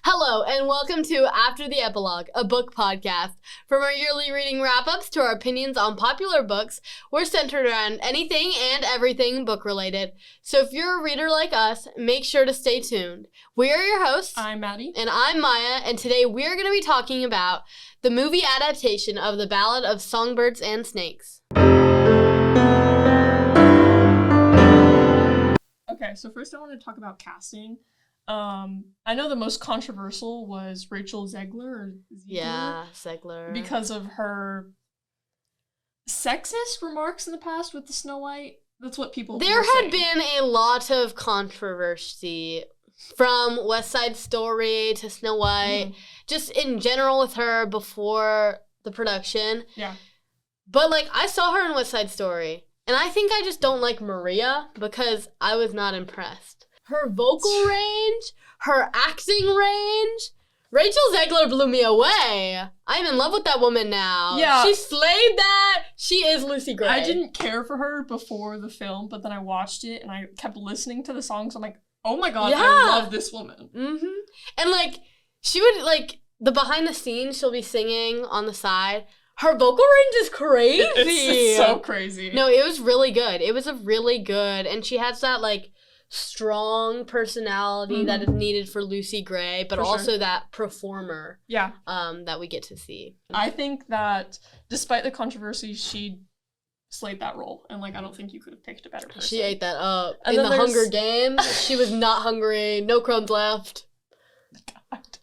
Hello, and welcome to After the Epilogue, a book podcast. From our yearly reading wrap-ups to our opinions on popular books, we're centered around anything and everything book-related. So if you're a reader like us, make sure to stay tuned. We are your hosts. I'm Maddie. And I'm Maya, and today we're going to be talking about the movie adaptation of The Ballad of Songbirds and Snakes. Okay, so first I want to talk about casting. I know the most controversial was Rachel Zegler. Yeah, Zegler. Because of her sexist remarks in the past with the Snow White. That's what people There were had saying. been a lot of controversy from West Side Story to Snow White, just in general with her before the production. Yeah. But, I saw her in West Side Story, and I think I just don't like Maria because I was not impressed. Her vocal range, her acting range, Rachel Zegler blew me away. I'm in love with that woman now. Yeah. She slayed that. She is Lucy Gray. I didn't care for her before the film, but then I watched it and I kept listening to the songs. I'm like, oh my god, Yeah. I love this woman. Mm-hmm. And, she would, the behind the scenes, she'll be singing on the side. Her vocal range is crazy. It's so crazy. No, it was really good. It was a really good, and she has that, strong personality that is needed for Lucy Gray, but For also sure. that performer Yeah. that we get to see. I think that despite the controversy, she slayed that role. And, I don't think you could have picked a better person. She ate that up. And in then the there's- Hunger Games, she was not hungry. No crumbs left. God.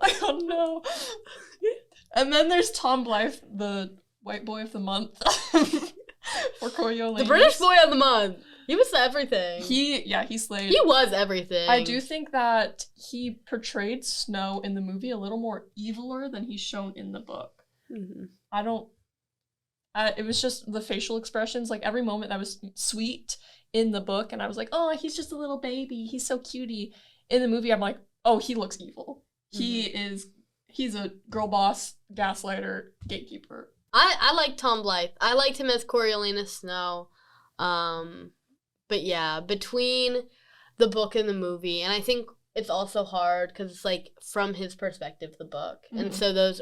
Oh no. And then there's Tom Blythe, the white boy of the month for Coriolanus. The British boy of the month. He was everything. He slayed. He was everything. I do think that he portrayed Snow in the movie a little more eviler than he's shown in the book. Mm-hmm. It was just the facial expressions, every moment that was sweet in the book, and I was like, oh, he's just a little baby, he's so cutie. In the movie, I'm like, oh, he looks evil. He's a girl boss, gaslighter, gatekeeper. I like Tom Blythe. I liked him as Coriolanus Snow. But yeah, between the book and the movie, and I think it's also hard because it's from his perspective, the book. And so those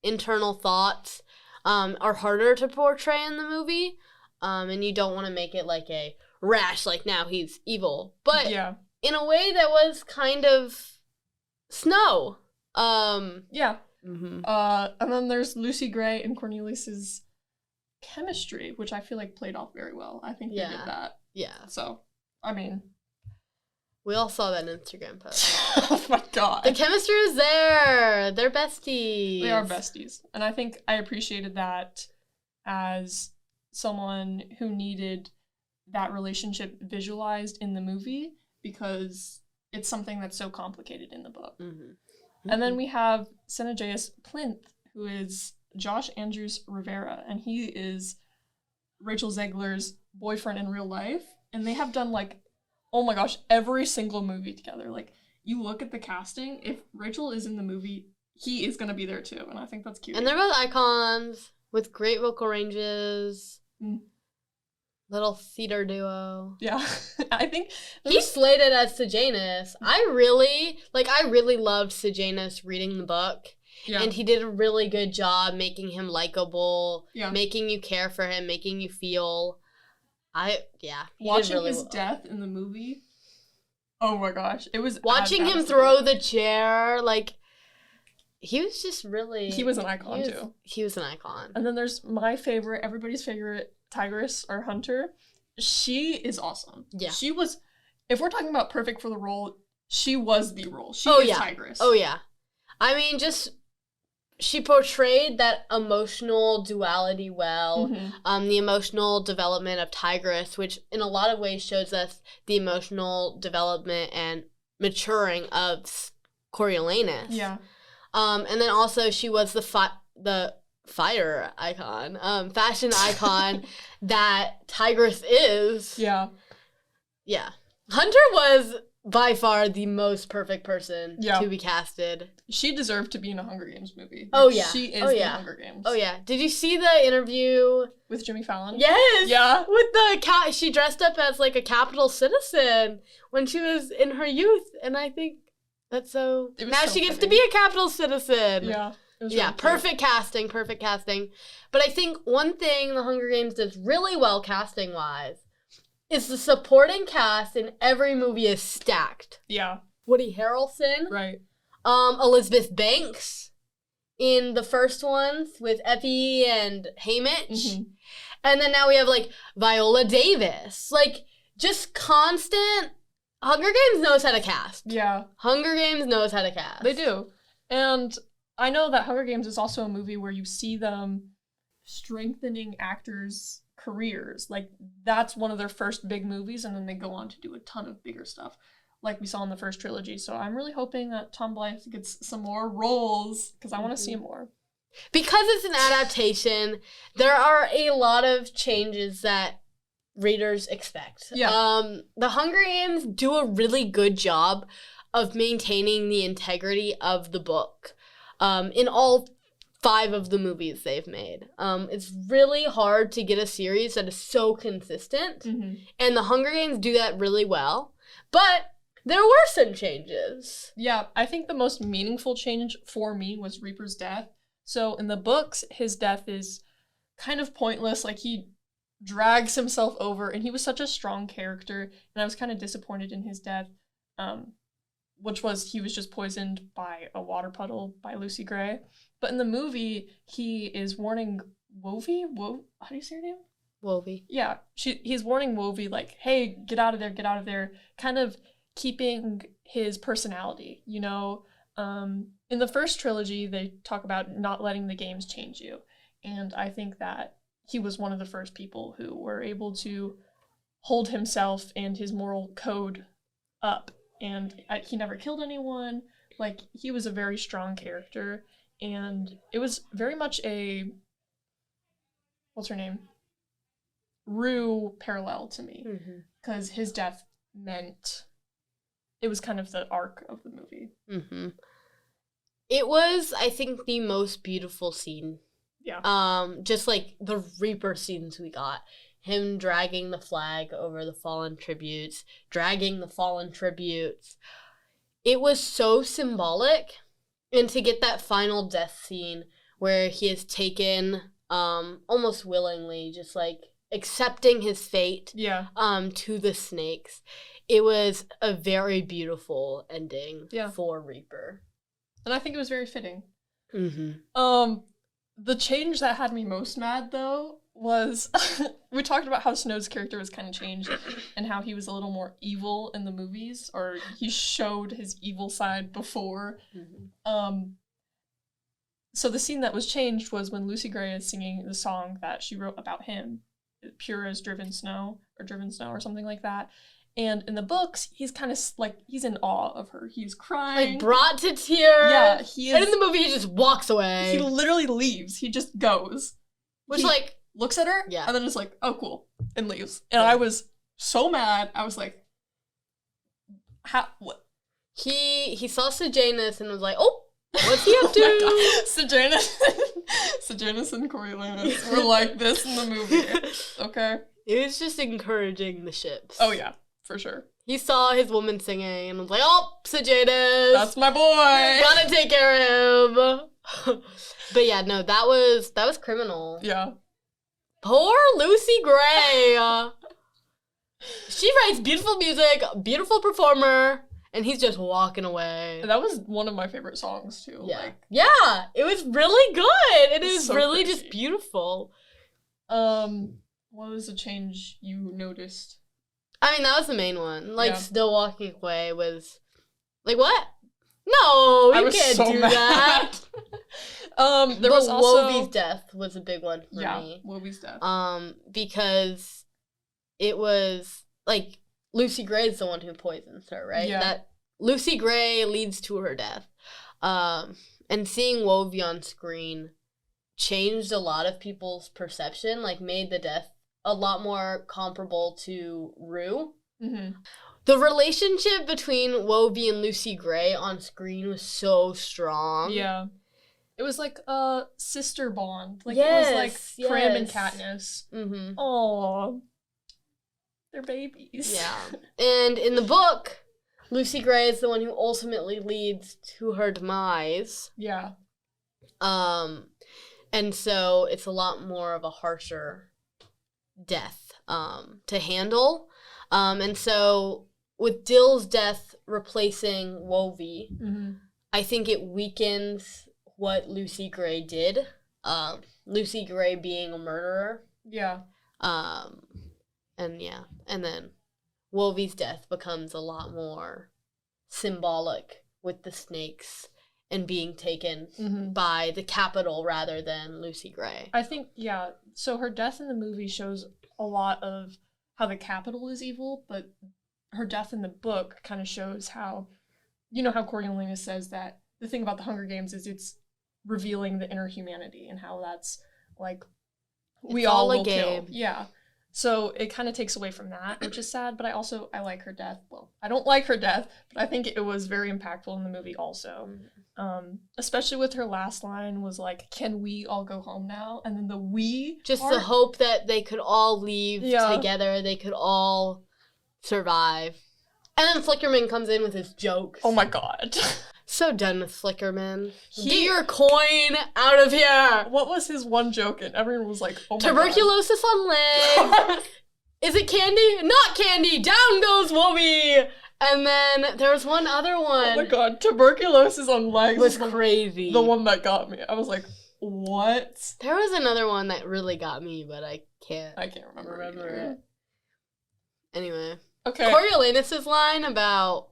internal thoughts are harder to portray in the movie. And you don't want to make it a rash, now he's evil. But Yeah. in a way that was kind of Snow. Yeah. Mm-hmm. And then there's Lucy Gray and Cornelius's chemistry, which I feel played off very well. I think they did that. Yeah. So, I mean. We all saw that Instagram post. Oh my god. The chemistry is there. They're besties. They are besties. And I think I appreciated that as someone who needed that relationship visualized in the movie because it's something that's so complicated in the book. Mm-hmm. And then we have Senegeus Plinth, who is Josh Andrews Rivera, and he is Rachel Zegler's boyfriend in real life. And they have done, oh my gosh, every single movie together. You look at the casting, if Rachel is in the movie, he is going to be there too, and I think that's cute. And they're both icons with great vocal ranges. Little theater duo. Yeah. I think He slayed it as Sejanus. I really loved Sejanus reading the book. Yeah. And he did a really good job making him likable, Yeah. making you care for him, making you feel. He watching did really his well. death in the movie. Oh my gosh, it was Watching as bad him as the throw book. the chair, he was just really. He was an icon too. He was an icon. And then there's my favorite, everybody's favorite, Tigress or Hunter. She is awesome. Yeah. She was. If we're talking about perfect for the role, she was the role. She Oh, is yeah. Tigress. Oh yeah, I mean she portrayed that emotional duality well. Mhm. The emotional development of Tigress, which in a lot of ways shows us the emotional development and maturing of Coriolanus. Yeah. And then also she was the fire icon, fashion icon that Tigress is. Yeah. Yeah. Hunter was by far the most perfect person to be casted. She deserved to be in a Hunger Games movie. Oh, yeah. She is Oh, the yeah. Hunger Games. Oh, yeah. Did you see the interview? With Jimmy Fallon? Yes! Yeah. With the cat. She dressed up as, a capital citizen when she was in her youth. And I think That's so... It was Now so she gets to fitting. be a capital citizen. Yeah. It was Yeah, really cute. perfect casting. But I think one thing The Hunger Games does really well casting-wise is the supporting cast in every movie is stacked. Yeah. Woody Harrelson. Right. Elizabeth Banks in the first ones with Effie and Haymitch. Mm-hmm. And then now we have, like, Viola Davis. Like, just constant... Hunger Games knows how to cast. Yeah. Hunger Games knows how to cast. They do. And I know that Hunger Games is also a movie where you see them strengthening actors' careers. Like, that's one of their first big movies, and then they go on to do a ton of bigger stuff, like we saw in the first trilogy. So I'm really hoping that Tom Blythe gets some more roles, because I want to see more. Because it's an adaptation, there are a lot of changes that readers expect. Yeah. The Hunger Games do a really good job of maintaining the integrity of the book in all 5 of the movies they've made. It's really hard to get a series that is so consistent, and The Hunger Games do that really well. But there were some changes. Yeah, I think the most meaningful change for me was Reaper's death. So in the books, his death is kind of pointless. Like, he drags himself over, and he was such a strong character, and I was kind of disappointed in his death, which was he was just poisoned by a water puddle by Lucy Gray. But in the movie, he is warning Wovey? How do you say her name? Wovey. Yeah, he's warning Wovey, like, hey, get out of there, kind of keeping his personality, you know? In the first trilogy, they talk about not letting the games change you, and I think that he was one of the first people who were able to hold himself and his moral code up. And he never killed anyone. Like, he was a very strong character. And it was very much a... What's her name? Rue parallel to me. Because his death meant... It was kind of the arc of the movie. It was, I think, the most beautiful scene. Yeah. Just like the Reaper scenes we got. Him dragging the flag over the fallen tributes, dragging the fallen tributes. It was so symbolic. And to get that final death scene where he is taken almost willingly, just like accepting his fate to the snakes. It was a very beautiful ending for Reaper. And I think it was very fitting. The change that had me most mad, though, was we talked about how Snow's character was kind of changed and how he was a little more evil in the movies, or he showed his evil side before. So the scene that was changed was when Lucy Gray is singing the song that she wrote about him, Pure as Driven Snow or something like that. And in the books, he's kind of like, he's in awe of her. He's crying. Like, brought to tears. Yeah, he is. And in the movie, he just walks away. He literally leaves. He just goes. Which, he like... looks at her, and then just like, oh, cool, and leaves. And I was so mad. I was like, how, what? He saw Sejanus and was like, oh, what's he up to? Sejanus and Coriolanus were like this in the movie. Okay? It was just encouraging the ships. Oh, yeah. For sure. He saw his woman singing and was like, oh, Sejanus. That's my boy. Gotta take care of him. But yeah, no, that was criminal. Yeah. Poor Lucy Gray. She writes beautiful music, beautiful performer, and he's just walking away. That was one of my favorite songs, too. Yeah. Yeah, it was really good. It was so really crazy. just beautiful. What was the change you noticed? I mean, that was the main one. Like, still walking away was... Like, what? No, you can't so do mad. that. There was also... Wovey's death was a big one for me. Yeah, Wovey's death. Because it was, like, Lucy Gray's the one who poisons her, right? Yeah. That Lucy Gray leads to her death. And seeing Wovey on screen changed a lot of people's perception, like, made the death a lot more comparable to Rue. The relationship between Wovey and Lucy Gray on screen was so strong. Yeah. It was like a sister bond. Like, yes, it was like Prim and Katniss. Aww. They're babies. Yeah. And in the book, Lucy Gray is the one who ultimately leads to her demise. Yeah. And so it's a lot more of a harsher death to handle. And so with Dill's death replacing Wolvie, I think it weakens what Lucy Gray did. Lucy Gray being a murderer. Yeah. And then Wolvie's death becomes a lot more symbolic with the snakes and being taken by the Capitol rather than Lucy Gray. I think, yeah, so her death in the movie shows a lot of how the Capitol is evil, but her death in the book kind of shows how, you know how Coriolanus says that the thing about the Hunger Games is it's revealing the inner humanity and how that's, like, we it's all a will game. kill. Yeah. So it kind of takes away from that, which is sad, but I like her death. Well, I don't like her death, but I think it was very impactful in the movie also. Especially with her last line was like, can we all go home now? And then the we Just part, the hope that they could all leave together, they could all survive. And then Flickerman comes in with his jokes. Oh my god. So done with Flickerman. Get your coin out of here! What was his one joke? And everyone was like, oh my Tuberculosis on legs. Is it candy? Not candy! Down goes Wolvie! And then there was one other one. Oh my god, tuberculosis on legs was crazy. The one that got me. I was like, what? There was another one that really got me, but I can't remember it. Anyway. Okay. Coriolanus' line about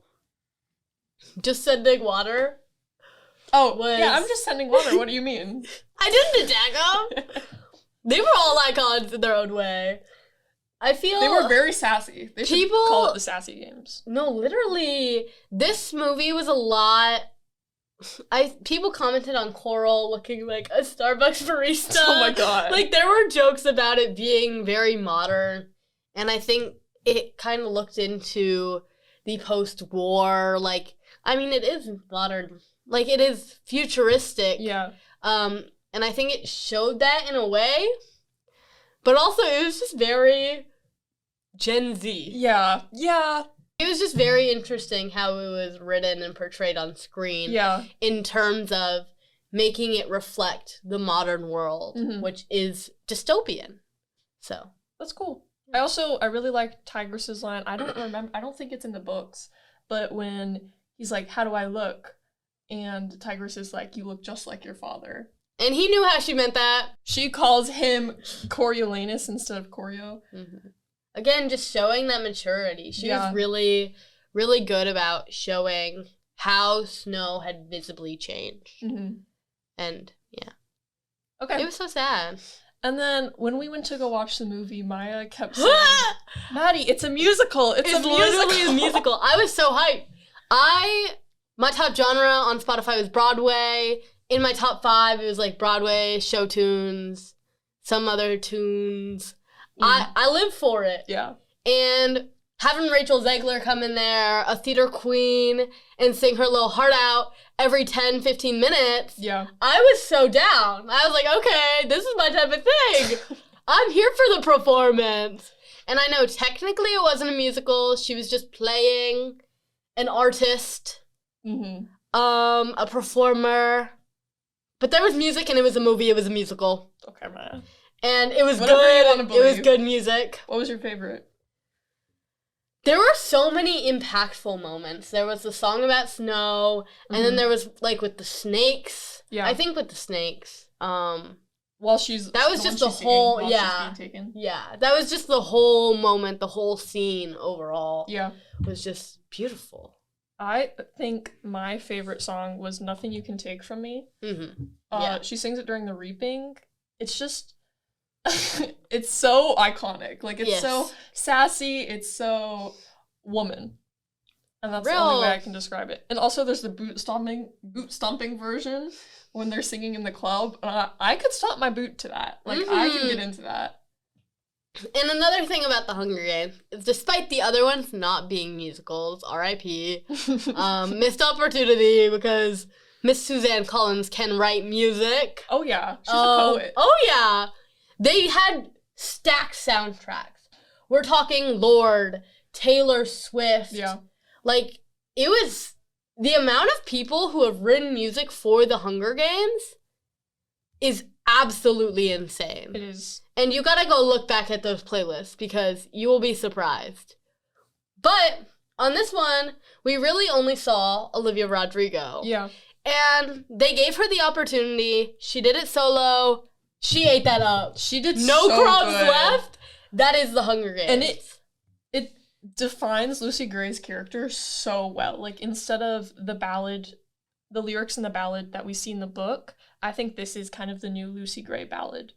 just sending water. Oh, yeah, I'm just sending water. What do you mean? I didn't attack them. They were all icons in their own way. I feel they were very sassy. They should call it the Sassy Games. No, literally, this movie was a lot. People commented on Coral looking like a Starbucks barista. Oh my god! Like there were jokes about it being very modern, and I think it kind of looked into the post-war. Like, I mean, it is modern. Like it is futuristic. Yeah. And I think it showed that in a way, but also it was just very Gen Z. Yeah. Yeah. It was just very interesting how it was written and portrayed on screen. Yeah. In terms of making it reflect the modern world, which is dystopian. So that's cool. I really like Tigress's line. I don't think it's in the books, but when he's like, "How do I look?" and Tigress is like, "You look just like your father." And he knew how she meant that. She calls him Coriolanus instead of Corio. Again, just showing that maturity. She was really, really good about showing how Snow had visibly changed. And, yeah. Okay. It was so sad. And then when we went to go watch the movie, Maya kept saying, Maddie, it's a musical. It's literally a musical. I was so hyped. My top genre on Spotify was Broadway. In my top 5, it was like Broadway, show tunes, some other tunes. I live for it. Yeah. And having Rachel Zegler come in there, a theater queen, and sing her little heart out every 10, 15 minutes. Yeah. I was so down. I was like, okay, this is my type of thing. I'm here for the performance. And I know technically it wasn't a musical. She was just playing an artist, a performer. But there was music and it was a movie. It was a musical. Okay, man. And it was Whatever good. You want to believe. It was good music. What was your favorite? There were so many impactful moments. There was the song about Snow, and then there was like with the snakes. Yeah. I think with the snakes. While she's that was just the whole that was just the whole moment, the whole scene overall. Yeah. Was just beautiful. I think my favorite song was Nothing You Can Take From Me. She sings it during the reaping. It's just it's so iconic. Like it's so sassy, it's so woman. And that's the only way I can describe it. And also there's the boot stomping version when they're singing in the club. I could stomp my boot to that. Like I could get into that. And another thing about the Hunger Games is despite the other ones not being musicals, R.I.P., missed opportunity because Miss Suzanne Collins can write music. Oh yeah, she's a poet. Oh yeah. They had stacked soundtracks. We're talking Lorde, Taylor Swift. Yeah. Like, it was the amount of people who have written music for the Hunger Games is absolutely insane. It is. And you gotta go look back at those playlists because you will be surprised. But on this one, we really only saw Olivia Rodrigo. Yeah. And they gave her the opportunity. She did it solo. She ate that up. She did no so crumbs good. left. That is the Hunger Games. And it defines Lucy Gray's character so well. Like, instead of the ballad, the lyrics in the ballad that we see in the book, I think this is kind of the new Lucy Gray ballad.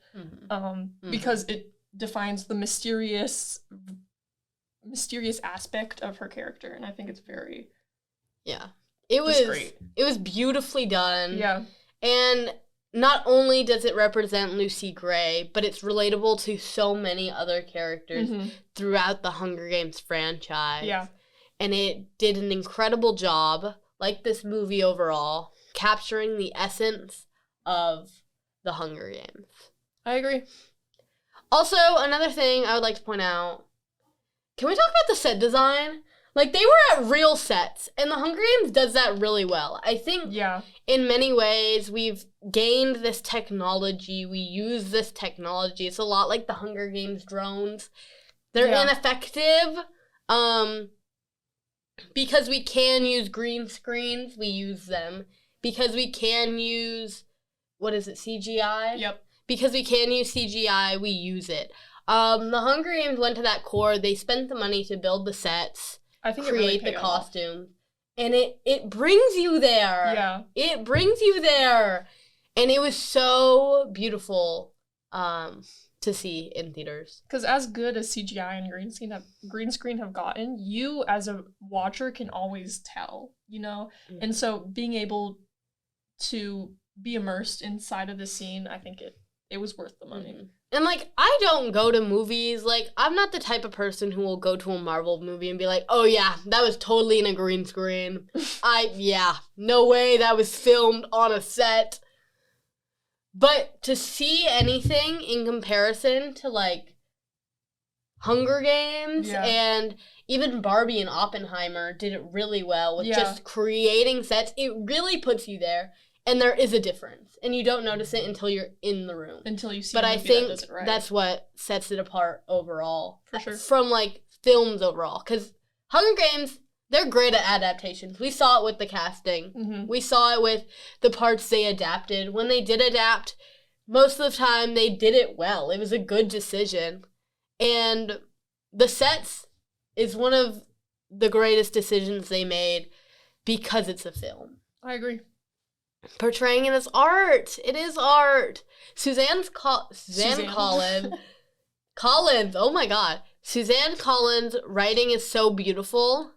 Because it defines the mysterious aspect of her character, and I think it's very... Yeah. It was great. It was beautifully done. Yeah. And not only does it represent Lucy Gray, but it's relatable to so many other characters throughout the Hunger Games franchise. Yeah. And it did an incredible job, like this movie overall, capturing the essence of the Hunger Games. I agree. Also, another thing I would like to point out, can we talk about the set design? Like, they were at real sets, and the Hunger Games does that really well. I think in many ways we've gained this technology, we use this technology. It's a lot like the Hunger Games drones. They're ineffective, because we can use green screens, we use them. Because we can use, CGI? Yep. Because we can use CGI, we use it. The Hunger Games went to that core, they spent the money to build the sets, I think create the costumes, and it brings you there. Yeah. It brings you there. And it was so beautiful to see in theaters. Because as good as CGI and green screen have gotten, you as a watcher can always tell, you know? Mm-hmm. And so being able to be immersed inside of the scene, I think it was worth the money. Mm-hmm. And, like, I don't go to movies. Like, I'm not the type of person who will go to a Marvel movie and be like, oh, yeah, that was totally in a green screen. No way that was filmed on a set. But to see anything in comparison to, like, Hunger Games and even Barbie and Oppenheimer did it really well with just creating sets, it really puts you there. And there is a difference. And you don't notice it until you're in the room. Until you see But a I movie think that does it right. that's what sets it apart overall. For sure. From, like, films overall. Because Hunger Games, they're great at adaptations. We saw it with the casting. Mm-hmm. We saw it with the parts they adapted. When they did adapt, most of the time they did it well. It was a good decision. And the sets is one of the greatest decisions they made because it's a film. I agree. Portraying it as art. It is art. Suzanne Collins. Oh my god. Suzanne Collins' writing is so beautiful.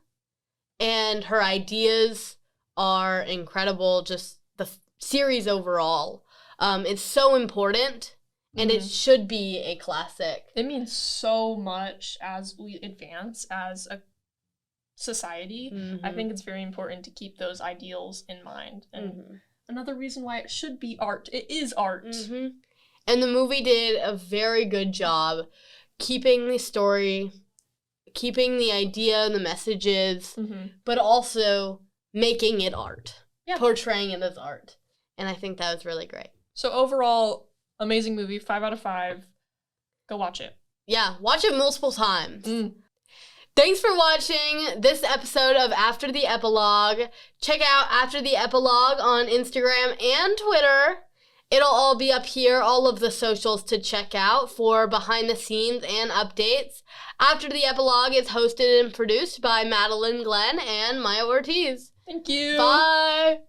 And her ideas are incredible. Just the series overall. It's so important. And it should be a classic. It means so much as we advance as a society. Mm-hmm. I think it's very important to keep those ideals in mind. And another reason why it should be art. It is art. Mm-hmm. And the movie did a very good job keeping the story, keeping the idea and the messages, but also making it art. Yeah. Portraying it as art. And I think that was really great. So overall, amazing movie, 5 out of 5. Go watch it. Yeah, watch it multiple times. Thanks for watching this episode of After the Epilogue. Check out After the Epilogue on Instagram and Twitter. It'll all be up here, all of the socials to check out for behind the scenes and updates. After the Epilogue is hosted and produced by Madelyn, Glenn, and Maya Ortiz. Thank you. Bye.